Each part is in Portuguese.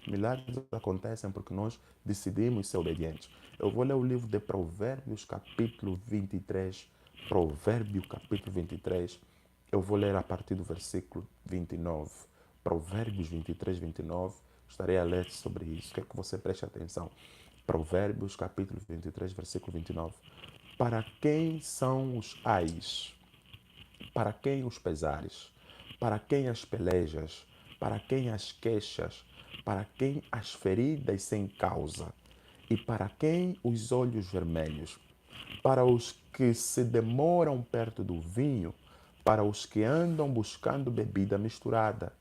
Milagres acontecem porque nós decidimos ser obedientes. Eu vou ler o livro de Provérbios, capítulo 23. Provérbio, capítulo 23. Eu vou ler a partir do versículo 29. Provérbios 23, 29. Estarei a ler sobre isso. Quero que você preste atenção. Provérbios, capítulo 23, versículo 29. Para quem são os ais? Para quem os pesares? Para quem as pelejas? Para quem as queixas? Para quem as feridas sem causa? E para quem os olhos vermelhos? Para os que se demoram perto do vinho, para os que andam buscando bebida misturada.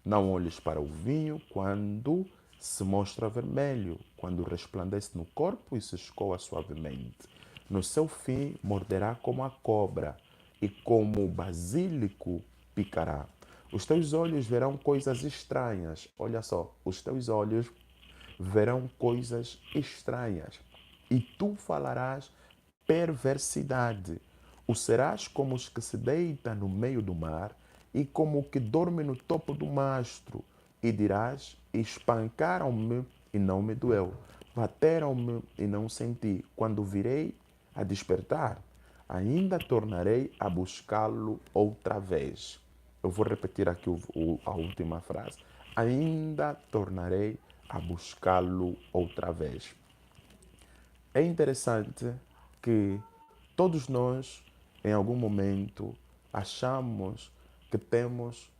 Não olhes para o vinho quando se mostra vermelho, quando resplandece no corpo e se escoa suavemente. No seu fim morderá como a cobra e como o basílico picará. Os teus olhos verão coisas estranhas. Olha só, os teus olhos verão coisas estranhas. E tu falarás perversidade. O serás como os que se deita no meio do mar e como o que dorme no topo do mastro. E dirás: espancaram-me e não me doeu. Bateram-me e não senti. Quando virei a despertar, ainda tornarei a buscá-lo outra vez. Eu vou repetir aqui a última frase. Ainda tornarei a buscá-lo outra vez. É interessante que todos nós, em algum momento, achamos que temos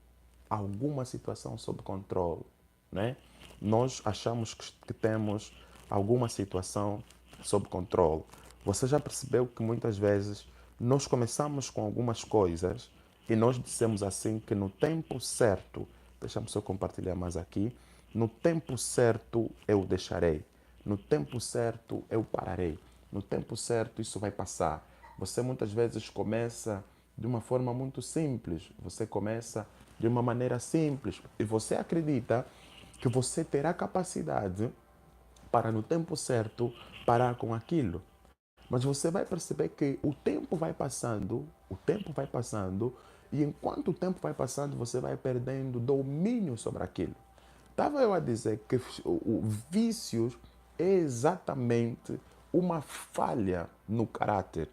alguma situação sob controle, né? Nós achamos que temos alguma situação sob controle. Você já percebeu que muitas vezes nós começamos com algumas coisas e nós dissemos assim que no tempo certo, deixa-me só compartilhar mais aqui, no tempo certo eu deixarei, no tempo certo eu pararei, no tempo certo isso vai passar. Você muitas vezes começa de uma forma muito simples, você começa de uma maneira simples e você acredita que você terá capacidade para no tempo certo parar com aquilo. Mas você vai perceber que o tempo vai passando, e enquanto o tempo vai passando, você vai perdendo domínio sobre aquilo. Estava eu a dizer que o vício é exatamente uma falha no caráter.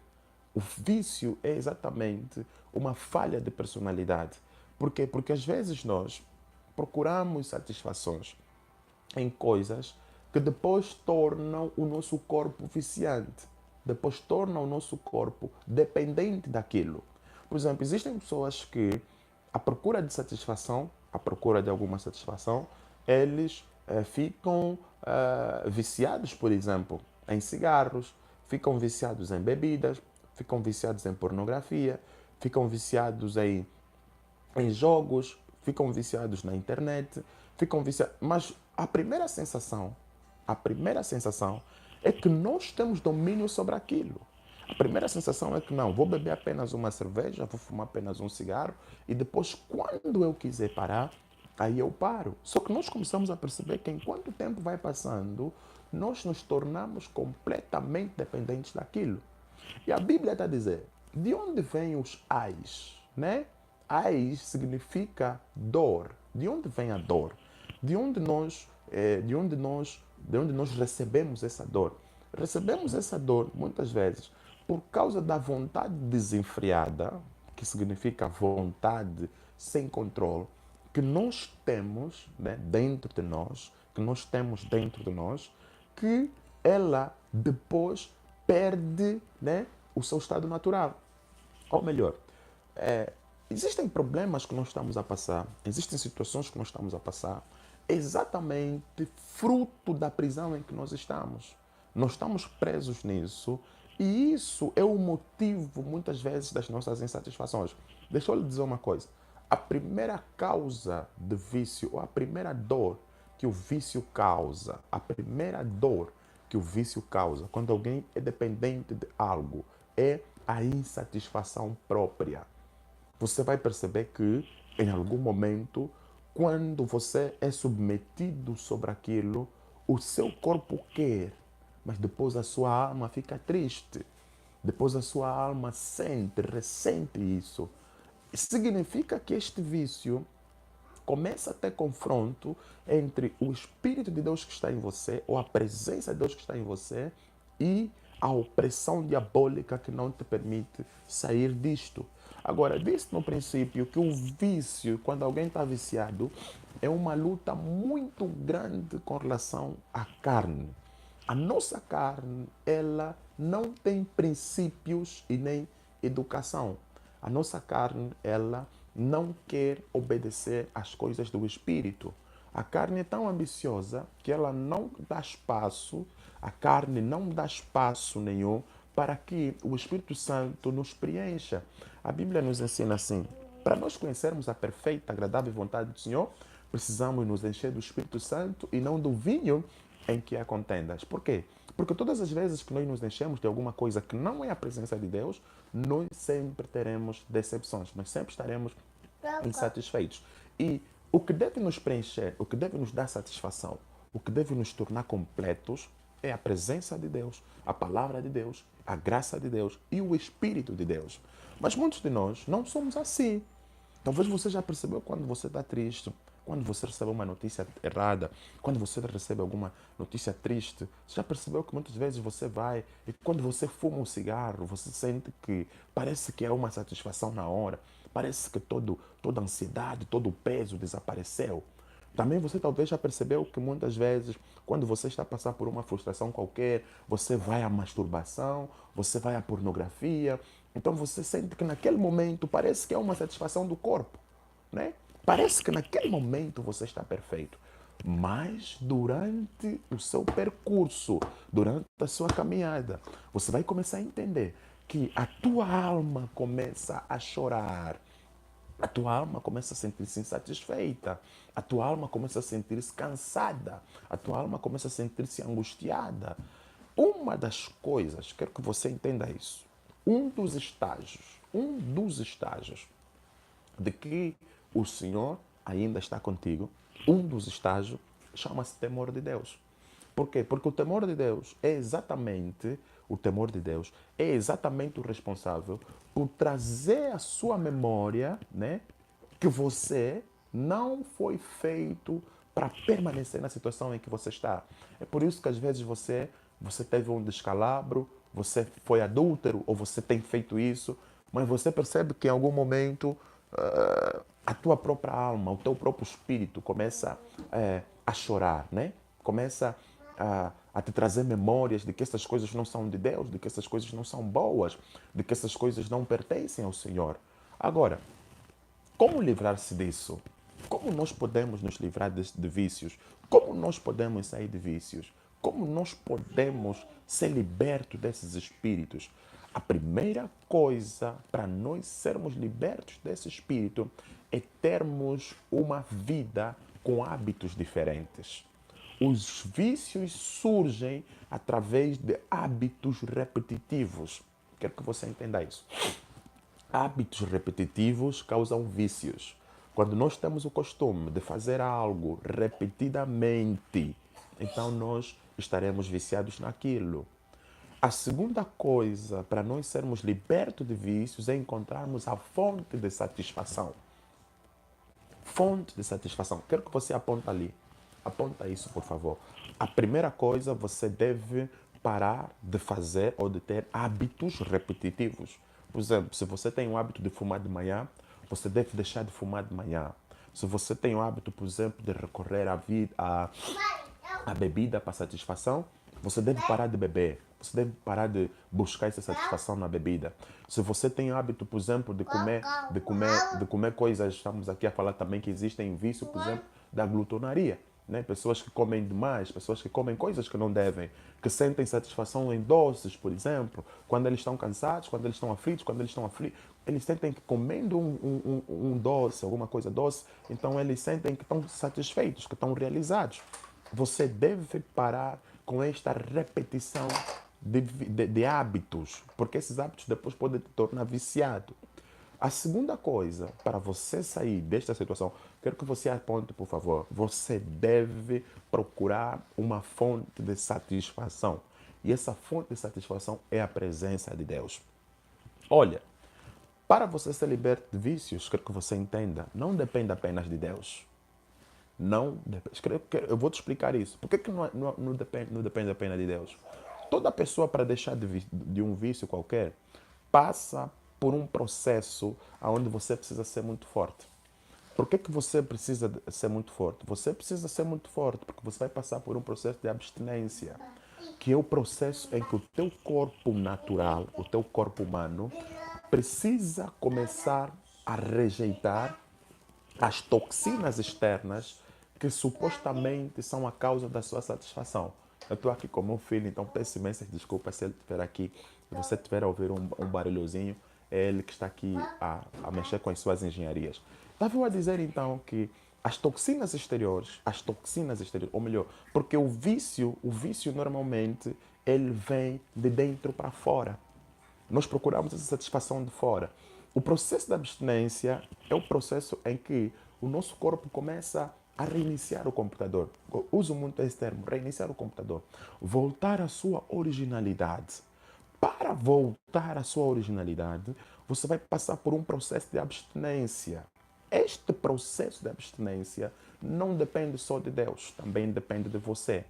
O vício é exatamente uma falha de personalidade. Por quê? Porque às vezes nós procuramos satisfações em coisas que depois tornam o nosso corpo viciante, depois tornam o nosso corpo dependente daquilo. Por exemplo, existem pessoas que, à procura de satisfação, à procura de alguma satisfação, eles ficam viciados, por exemplo, em cigarros, ficam viciados em bebidas, ficam viciados em pornografia, ficam viciados em jogos, ficam viciados na internet, ficam viciados. Mas a primeira sensação é que nós temos domínio sobre aquilo. A primeira sensação é que não, vou beber apenas uma cerveja, vou fumar apenas um cigarro e depois, quando eu quiser parar, aí eu paro. Só que nós começamos a perceber que enquanto o tempo vai passando, nós nos tornamos completamente dependentes daquilo. E a Bíblia está a dizer, de onde vêm os ais, né? Ais significa dor. De onde vem a dor? De onde nós recebemos essa dor? Recebemos essa dor muitas vezes por causa da vontade desenfreada, que significa vontade sem controle, que nós temos, né, dentro de nós, que ela depois perde, né, o seu estado natural. Ou melhor, existem problemas que nós estamos a passar, existem situações que nós estamos a passar, exatamente fruto da prisão em que nós estamos. Nós estamos presos nisso e isso é o motivo, muitas vezes, das nossas insatisfações. Deixa eu lhe dizer uma coisa. A primeira causa de vício, ou a primeira dor que o vício causa, a primeira dor que o vício causa, quando alguém é dependente de algo, é a insatisfação própria. Você vai perceber que, em algum momento, quando você é submetido sobre aquilo, o seu corpo quer, mas depois a sua alma fica triste. Depois a sua alma ressente isso. Significa que este vício começa a ter confronto entre o Espírito de Deus que está em você, ou a presença de Deus que está em você, e a opressão diabólica que não te permite sair disto. Agora, disse no princípio que o vício, quando alguém está viciado, é uma luta muito grande com relação à carne. A nossa carne, ela não tem princípios e nem educação. A nossa carne, ela não quer obedecer às coisas do Espírito. A carne é tão ambiciosa que ela não dá espaço, a carne não dá espaço nenhum para que o Espírito Santo nos preencha. A Bíblia nos ensina assim: para nós conhecermos a perfeita, agradável vontade do Senhor, precisamos nos encher do Espírito Santo e não do vinho em que há contendas. Por quê? Porque todas as vezes que nós nos enchemos de alguma coisa que não é a presença de Deus, nós sempre teremos decepções, nós sempre estaremos insatisfeitos. E o que deve nos preencher, o que deve nos dar satisfação, o que deve nos tornar completos é a presença de Deus, a palavra de Deus, a graça de Deus e o Espírito de Deus. Mas muitos de nós não somos assim. Talvez você já percebeu quando você está triste, quando você recebe uma notícia errada, quando você recebe alguma notícia triste. Você já percebeu que muitas vezes você vai e quando você fuma um cigarro, você sente que parece que é uma satisfação na hora, parece que toda a ansiedade, todo o peso desapareceu. Também você talvez já percebeu que muitas vezes, quando você está passando por uma frustração qualquer, você vai à masturbação, você vai à pornografia. Então você sente que naquele momento parece que é uma satisfação do corpo, né? Parece que naquele momento você está perfeito. Mas durante o seu percurso, durante a sua caminhada, você vai começar a entender que a tua alma começa a chorar, a tua alma começa a sentir-se insatisfeita, a tua alma começa a sentir-se cansada, a tua alma começa a sentir-se angustiada. Uma das coisas, quero que você entenda isso, um dos estágios de que o Senhor ainda está contigo, um dos estágios chama-se temor de Deus. Por quê? Porque o temor de Deus é exatamente o responsável por trazer à sua memória, né, que você não foi feito para permanecer na situação em que você está. É por isso que às vezes você teve um descalabro, você foi adúltero ou você tem feito isso, mas você percebe que em algum momento a tua própria alma, o teu próprio espírito começa a chorar, né? Começa a te trazer memórias de que essas coisas não são de Deus, de que essas coisas não são boas, de que essas coisas não pertencem ao Senhor. Agora, como livrar-se disso? Como nós podemos nos livrar de vícios? Como nós podemos sair de vícios? Como nós podemos ser libertos desses espíritos? A primeira coisa para nós sermos libertos desse espírito é termos uma vida com hábitos diferentes. Os vícios surgem através de hábitos repetitivos. Quero que você entenda isso. Hábitos repetitivos causam vícios. Quando nós temos o costume de fazer algo repetidamente, então nós estaremos viciados naquilo. A segunda coisa para nós sermos libertos de vícios é encontrarmos a fonte de satisfação. Fonte de satisfação. Quero que você aponte ali. Aponta isso, por favor. A primeira coisa, você deve parar de fazer ou de ter hábitos repetitivos. Por exemplo, se você tem o hábito de fumar de manhã, você deve deixar de fumar de manhã. Se você tem o hábito, por exemplo, de recorrer à bebida para satisfação, você deve parar de beber. Você deve parar de buscar essa satisfação na bebida. Se você tem o hábito, por exemplo, de comer coisas, estamos aqui a falar também que existem vícios, por exemplo, da glutonaria. Né? Pessoas que comem demais, pessoas que comem coisas que não devem, que sentem satisfação em doces, por exemplo, quando eles estão cansados, quando eles estão aflitos, eles sentem que comendo um doce, alguma coisa doce, então eles sentem que estão satisfeitos, que estão realizados. Você deve parar com esta repetição de hábitos, porque esses hábitos depois podem te tornar viciado. A segunda coisa, para você sair desta situação, quero que você aponte, por favor, você deve procurar uma fonte de satisfação. E essa fonte de satisfação é a presença de Deus. Olha, para você ser liberto de vícios, quero que você entenda, não depende apenas de Deus. Não, eu vou te explicar isso. Por que, que não depende da pena de Deus? Toda pessoa, para deixar de um vício qualquer, passa por um processo onde você precisa ser muito forte. Por que, que você precisa ser muito forte? Você precisa ser muito forte porque você vai passar por um processo de abstinência, que é o processo em que o teu corpo natural, o teu corpo humano, precisa começar a rejeitar as toxinas externas que supostamente são a causa da sua satisfação. Eu estou aqui com o meu filho, então peço imensas desculpas se ele estiver aqui, se você estiver a ouvir um barulhozinho, é ele que está aqui a mexer com as suas engenharias. Estava a dizer então que as toxinas exteriores, ou melhor, porque o vício normalmente ele vem de dentro para fora. Nós procuramos essa satisfação de fora. O processo da abstinência é o processo em que o nosso corpo começa a reiniciar o computador. Eu uso muito esse termo, reiniciar o computador. Voltar à sua originalidade. Para voltar à sua originalidade, você vai passar por um processo de abstinência. Este processo de abstinência não depende só de Deus, também depende de você.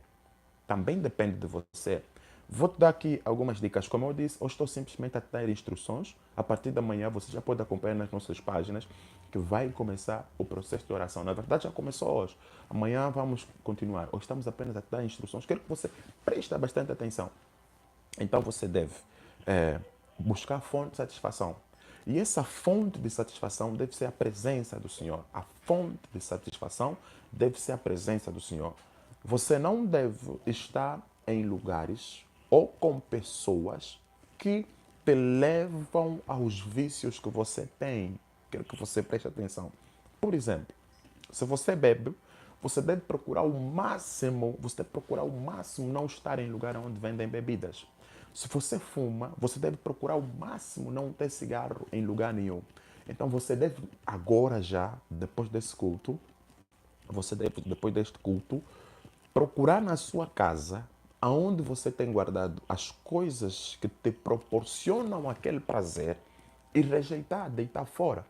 Também depende de você. Vou-te dar aqui algumas dicas. Como eu disse, eu estou simplesmente a dar instruções. A partir da manhã você já pode acompanhar nas nossas páginas que vai começar o processo de oração. Na verdade já começou hoje. Amanhã vamos continuar. Hoje estamos apenas a dar instruções. Quero que você preste bastante atenção. Então você deve buscar a fonte de satisfação. E essa fonte de satisfação deve ser a presença do Senhor. A fonte de satisfação deve ser a presença do Senhor. Você não deve estar em lugares ou com pessoas que te levam aos vícios que você tem. Quero que você preste atenção. Por exemplo, se você bebe, você deve procurar o máximo não estar em lugar onde vendem bebidas. Se você fuma, você deve procurar o máximo não ter cigarro em lugar nenhum. Então você deve agora já, depois desse culto, você deve, depois deste culto, procurar na sua casa, aonde você tem guardado as coisas que te proporcionam aquele prazer e rejeitar, deitar fora.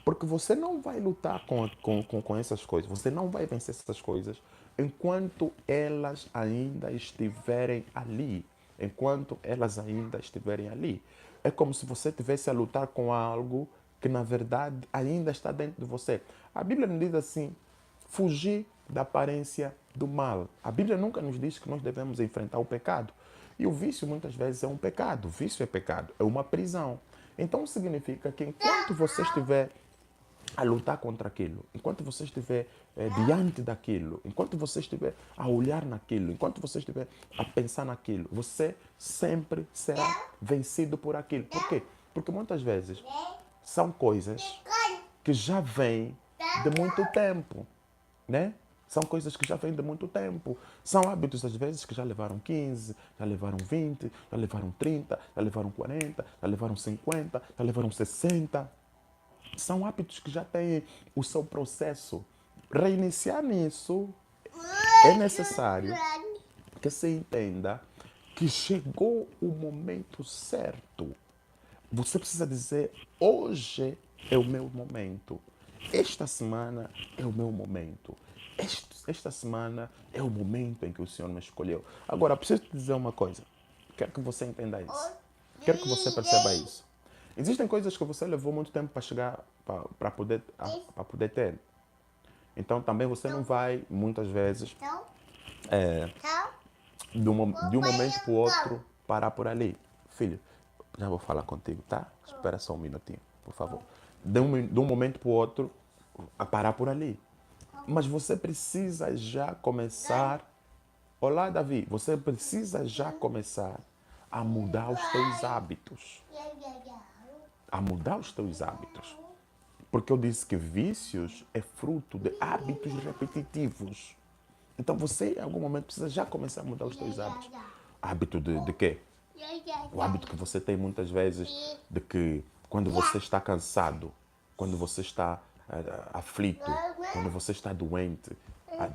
Porque você não vai lutar com essas coisas, você não vai vencer essas coisas enquanto elas ainda estiverem ali. Enquanto elas ainda estiverem ali. É como se você estivesse a lutar com algo que na verdade ainda está dentro de você. A Bíblia nos diz assim: fugir da aparência do mal. A Bíblia nunca nos diz que nós devemos enfrentar o pecado. E o vício muitas vezes é um pecado. O vício é pecado, é uma prisão. Então significa que enquanto você estiver a lutar contra aquilo, enquanto você estiver diante daquilo, enquanto você estiver a olhar naquilo, enquanto você estiver a pensar naquilo, você sempre será vencido por aquilo. Por quê? Porque muitas vezes são coisas que já vêm de muito tempo, né? São coisas que já vêm de muito tempo. São hábitos, às vezes, que já levaram 15, já levaram 20, já levaram 30, já levaram 40, já levaram 50, já levaram 60. São hábitos que já têm o seu processo. Reiniciar nisso é necessário que se entenda que chegou o momento certo. Você precisa dizer: hoje é o meu momento. Esta semana é o meu momento. Esta semana é o momento em que o Senhor me escolheu. Agora, preciso te dizer uma coisa. Quero que você entenda isso. Quero que você perceba isso. Existem coisas que você levou muito tempo para chegar, para poder ter. Então também você não vai, muitas vezes, de um momento para o outro, parar por ali. Filho, já vou falar contigo, tá? Espera só um minutinho, por favor. De um momento para o outro, a parar por ali. Mas você precisa já começar. Olá, Davi. Você precisa já começar a mudar os teus hábitos. A mudar os teus hábitos. Porque eu disse que vícios é fruto de hábitos repetitivos. Então você, em algum momento, precisa já começar a mudar os teus hábitos. Hábito de quê? O hábito que você tem muitas vezes de que quando você está cansado, quando você está aflito, quando você está doente,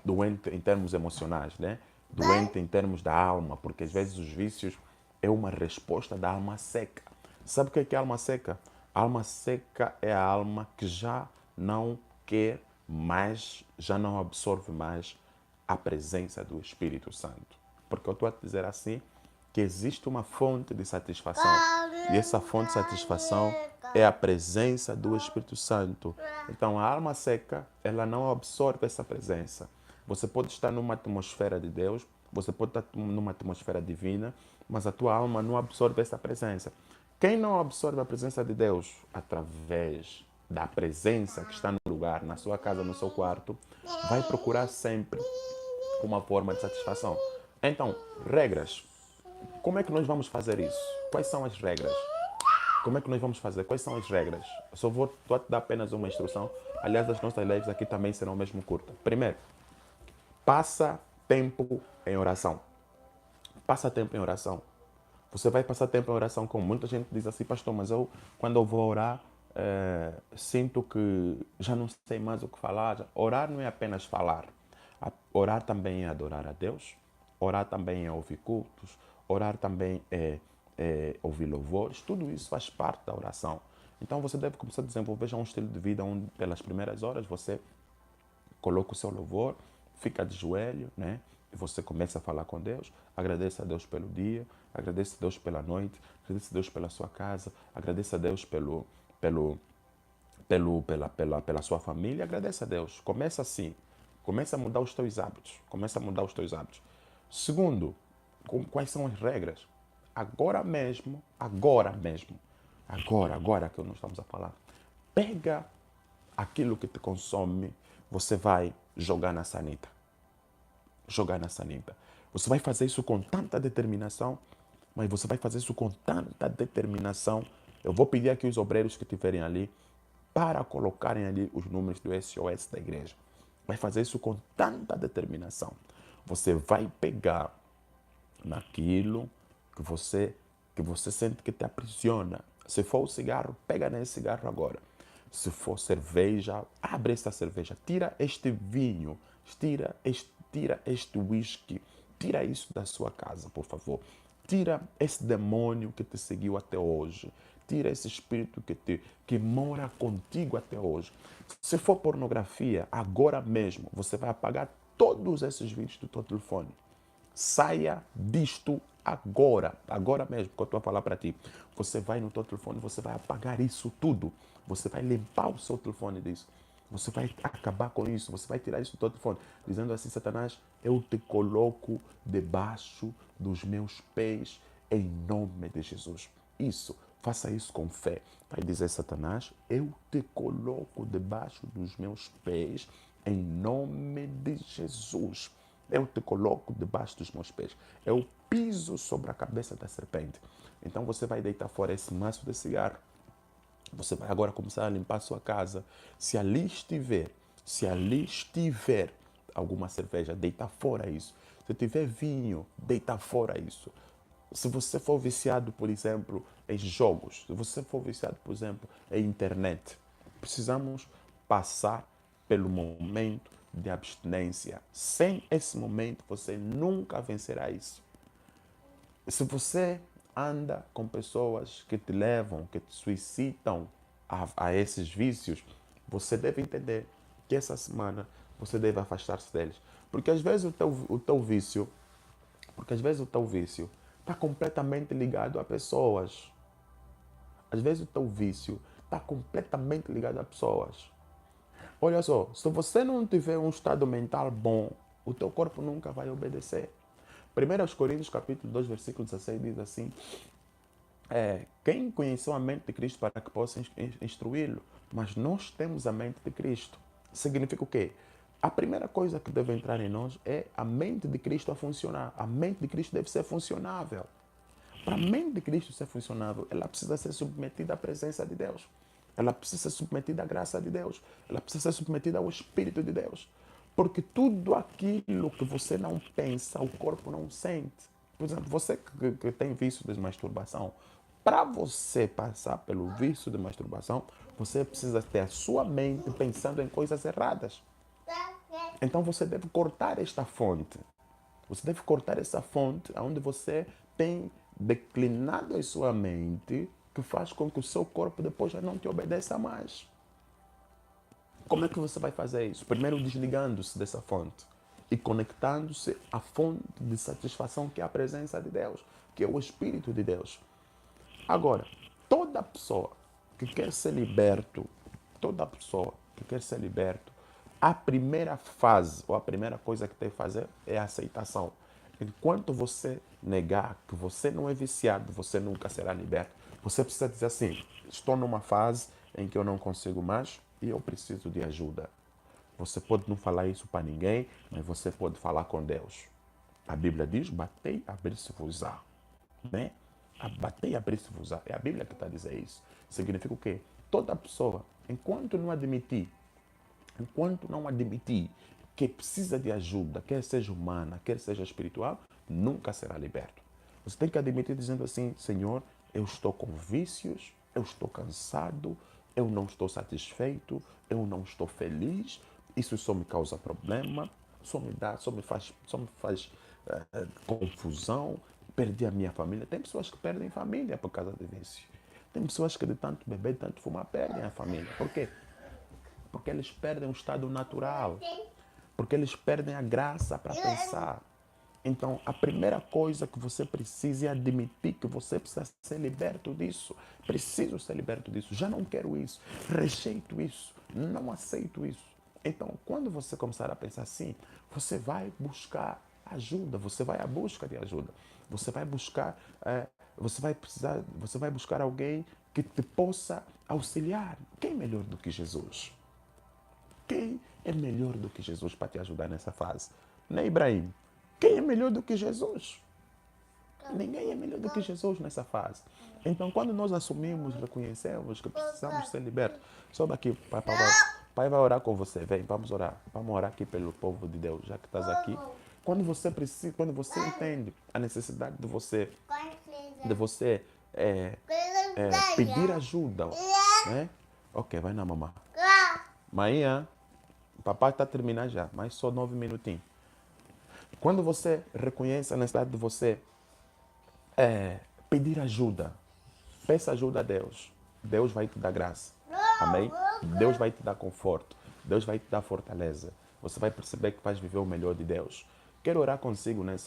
doente em termos emocionais, né? Doente em termos da alma, porque às vezes os vícios é uma resposta da alma seca. Sabe o que é alma seca? A alma seca é a alma que já não quer mas já não absorve mais a presença do Espírito Santo. Porque eu estou a dizer assim, que existe uma fonte de satisfação. E essa fonte de satisfação é a presença do Espírito Santo. Então, a alma seca, ela não absorve essa presença. Você pode estar numa atmosfera de Deus, você pode estar numa atmosfera divina, mas a tua alma não absorve essa presença. Quem não absorve a presença de Deus através da presença que está no lugar, na sua casa, no seu quarto, vai procurar sempre uma forma de satisfação. Então, regras. Como é que nós vamos fazer isso? Quais são as regras? Como é que nós vamos fazer? Quais são as regras? Eu só vou te dar apenas uma instrução. Aliás, as nossas lives aqui também serão mesmo curtas. Primeiro, passa tempo em oração. Passa tempo em oração. Você vai passar tempo em oração com muita gente diz assim, pastor, mas eu, quando eu vou orar, sinto que já não sei mais o que falar. Orar não é apenas falar. Orar também é adorar a Deus. Orar também é ouvir cultos. Orar também é ouvir louvores. Tudo isso faz parte da oração. Então você deve começar a desenvolver já um estilo de vida onde pelas primeiras horas você coloca o seu louvor, fica de joelho, né? E você começa a falar com Deus, agradece a Deus pelo dia, agradece a Deus pela noite, agradece a Deus pela sua casa, agradece a Deus pela sua família, agradece a Deus. Começa assim, começa a mudar os teus hábitos, começa a mudar os teus hábitos. Segundo, quais são as regras? Agora que nós estamos a falar, pega aquilo que te consome, você vai jogar na sanita. Jogar na sanita. Você vai fazer isso com tanta determinação, mas você vai fazer isso com tanta determinação. Eu vou pedir aqui os obreiros que estiverem ali para colocarem ali os números do SOS da igreja. Vai fazer isso com tanta determinação. Você vai pegar naquilo que você sente que te aprisiona. Se for o cigarro, pega nesse cigarro agora. Se for cerveja, abre essa cerveja. Tira este vinho, tira este whisky. Tira isso da sua casa, por favor. Tira esse demônio que te seguiu até hoje. Tira esse espírito que mora contigo até hoje. Se for pornografia, agora mesmo você vai apagar todos esses vídeos do teu telefone. Saia disto agora mesmo que eu estou a falar para ti. Você vai no teu telefone, você vai apagar isso tudo. Você vai limpar o seu telefone disso. Você vai acabar com isso, você vai tirar isso do teu telefone, dizendo assim, Satanás, eu te coloco debaixo dos meus pés em nome de Jesus. Isso, faça isso com fé. Vai dizer, Satanás, eu te coloco debaixo dos meus pés em nome de Jesus. Eu te coloco debaixo dos meus pés. Eu piso sobre a cabeça da serpente. Então você vai deitar fora esse maço de cigarro. Você vai agora começar a limpar a sua casa. Se ali estiver alguma cerveja, deita fora isso. Se tiver vinho, deita fora isso. Se você for viciado, por exemplo, em jogos, se você for viciado, por exemplo, em internet, precisamos passar pelo momento de abstinência. Sem esse momento, você nunca vencerá isso. Se você anda com pessoas que te levam, que te suicidam a esses vícios, você deve entender que essa semana você deve afastar-se deles. Porque às vezes o teu vício está completamente ligado a pessoas. Às vezes o teu vício está completamente ligado a pessoas. Olha só, se você não tiver um estado mental bom, o teu corpo nunca vai obedecer. 1 Coríntios capítulo 2, versículo 16 diz assim, quem conheceu a mente de Cristo para que possa instruí-lo? Mas nós temos a mente de Cristo. Significa o quê? A primeira coisa que deve entrar em nós é a mente de Cristo a funcionar. A mente de Cristo deve ser funcionável. Para a mente de Cristo ser funcionável, ela precisa ser submetida à presença de Deus. Ela precisa ser submetida à graça de Deus. Ela precisa ser submetida ao Espírito de Deus. Porque tudo aquilo que você não pensa, o corpo não sente. Por exemplo, você que tem vício de masturbação, para você passar pelo vício de masturbação, você precisa ter a sua mente pensando em coisas erradas. Então você deve cortar esta fonte. Você deve cortar essa fonte onde você tem declinado a sua mente, que faz com que o seu corpo depois já não te obedeça mais. Como é que você vai fazer isso? Primeiro desligando-se dessa fonte e conectando-se à fonte de satisfação que é a presença de Deus, que é o Espírito de Deus. Agora, toda pessoa que quer ser liberto, toda pessoa que quer ser liberto, a primeira fase, ou a primeira coisa que tem que fazer é a aceitação. Enquanto você negar que você não é viciado, você nunca será liberto. Você precisa dizer assim, estou numa fase em que eu não consigo mais e eu preciso de ajuda. Você pode não falar isso para ninguém, mas você pode falar com Deus. A Bíblia diz, batei, abrir-se-vos-á. Né? Batei e abrir-se-vos-á. É a Bíblia que está a dizer isso. Significa o quê? Toda pessoa, enquanto não admitir que precisa de ajuda, quer seja humana, quer seja espiritual, nunca será liberto. Você tem que admitir dizendo assim, Senhor, eu estou com vícios, eu estou cansado, eu não estou satisfeito, eu não estou feliz, isso só me causa problema, só me faz confusão, perdi a minha família. Tem pessoas que perdem família por causa de vício. Tem pessoas que de tanto beber, de tanto fumar, perdem a família. Por quê? Porque eles perdem o estado natural. Porque eles perdem a graça para pensar. Então, a primeira coisa que você precisa é admitir que você precisa ser liberto disso. Preciso ser liberto disso. Já não quero isso. Rejeito isso. Não aceito isso. Então, quando você começar a pensar assim, você vai buscar ajuda. Você vai à busca de ajuda. Você vai buscar, você vai buscar alguém que te possa auxiliar. Quem é melhor do que Jesus? Quem é melhor do que Jesus para te ajudar nessa fase? Né, Ibrahim? Quem é melhor do que Jesus? Ninguém é melhor do que Jesus nessa fase. Então, quando nós assumimos, reconhecemos que precisamos ser libertos, sobe aqui, pai vai orar com você. Vem, vamos orar. Vamos orar aqui pelo povo de Deus, já que estás aqui. Quando você entende a necessidade de você pedir ajuda, né? Ok, vai na mamãe. Manhã, papai está terminando já, mas só 9 minutinhos. Quando você reconhece a necessidade de você pedir ajuda, peça ajuda a Deus. Deus vai te dar graça. Amém? Deus vai te dar conforto. Deus vai te dar fortaleza. Você vai perceber que vais viver o melhor de Deus. Quero orar consigo nessa